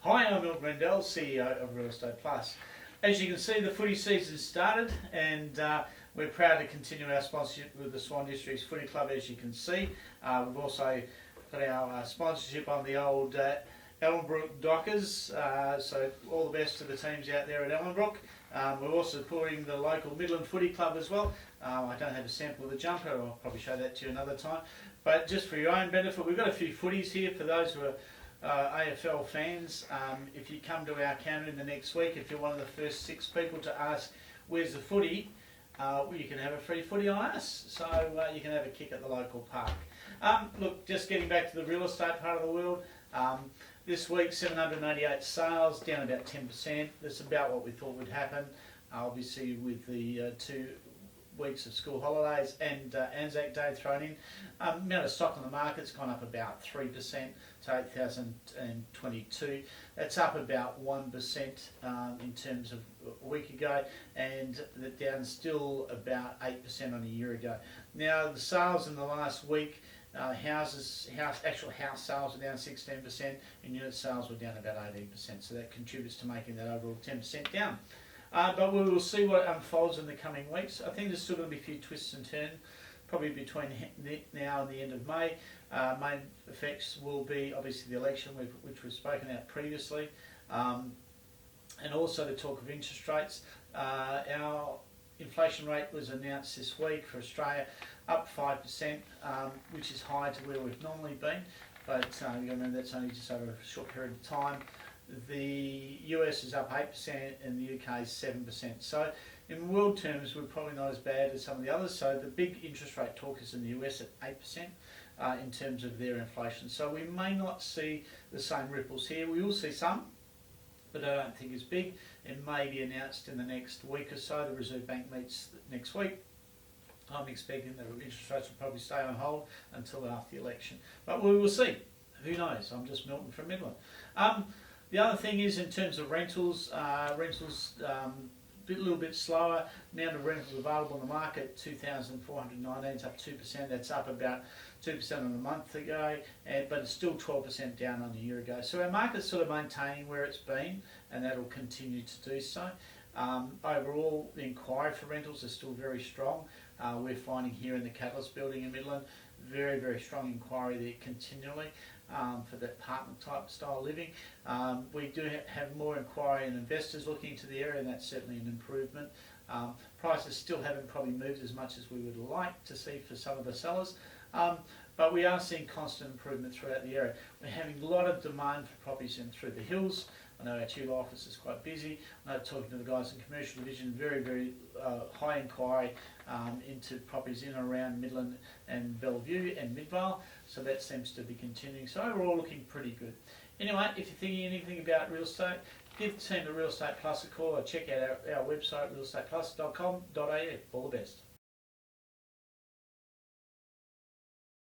Hi, I'm Milton Rendell, CEO of Real Estate Plus. As you can see, the footy season started, and we're proud to continue our sponsorship with the Swan Districts Footy Club, as you can see. We've also got our sponsorship on the old Ellenbrook Dockers, so all the best to the teams out there at Ellenbrook. We're also supporting the local Midland Footy Club as well. I don't have a sample of the jumper, I'll probably show that to you another time. But just for your own benefit, we've got a few footies here for those who are AFL fans. If you come to our counter in the next week, if you're one of the first 6 people to ask where's the footy, you can have a free footy on us, so you can have a kick at the local park. Look, just getting back to the real estate part of the world, this week 788 sales, down about 10%. That's about what we thought would happen, obviously with the 2 weeks of school holidays and Anzac Day thrown in. Amount of stock on the market's gone up about 3% to 8,022. That's up about 1% in terms of a week ago, and down still about 8% on a year ago. Now the sales in the last week, actual house sales were down 16%, and unit sales were down about 18%. So that contributes to making that overall 10% down. But we will see what unfolds in the coming weeks. I think there's still going to be a few twists and turns, probably between now and the end of May. Main effects will be obviously the election, which we've spoken about previously, and also the talk of interest rates. Our inflation rate was announced this week for Australia, up 5%, which is high to where we've normally been, but you got to remember that's only just over a short period of time. The US is up 8% and the UK is 7%. So in world terms, we're probably not as bad as some of the others. So the big interest rate talk is in the US at 8% in terms of their inflation. So we may not see the same ripples here. We will see some, but I don't think it's big. It may be announced in the next week or so. The Reserve Bank meets next week. I'm expecting that interest rates will probably stay on hold until after the election. But we will see. Who knows? I'm just Milton from Midland. The other thing is in terms of rentals, a little bit slower. Amount of rentals available in the market, 2,419, it's up 2%. That's up about 2% on a month ago, but it's still 12% down on a year ago. So our market's sort of maintaining where it's been, and that'll continue to do so. Overall, the inquiry for rentals is still very strong. We're finding here in the Catalyst building in Midland, very, very strong inquiry there continually. For the apartment type style living. We do have more inquiry and investors looking into the area, and that's certainly an improvement. Prices still haven't probably moved as much as we would like to see for some of the sellers, but we are seeing constant improvement throughout the area. We're having a lot of demand for properties in through the hills. I know our Chile office is quite busy. I know, talking to the guys in commercial division, very, very high inquiry into properties in and around Midland and Bellevue and Midvale. So that seems to be continuing. So overall, looking pretty good. Anyway, if you're thinking anything about real estate, give the team at Real Estate Plus a call or check out our website, realestateplus.com.au. All the best.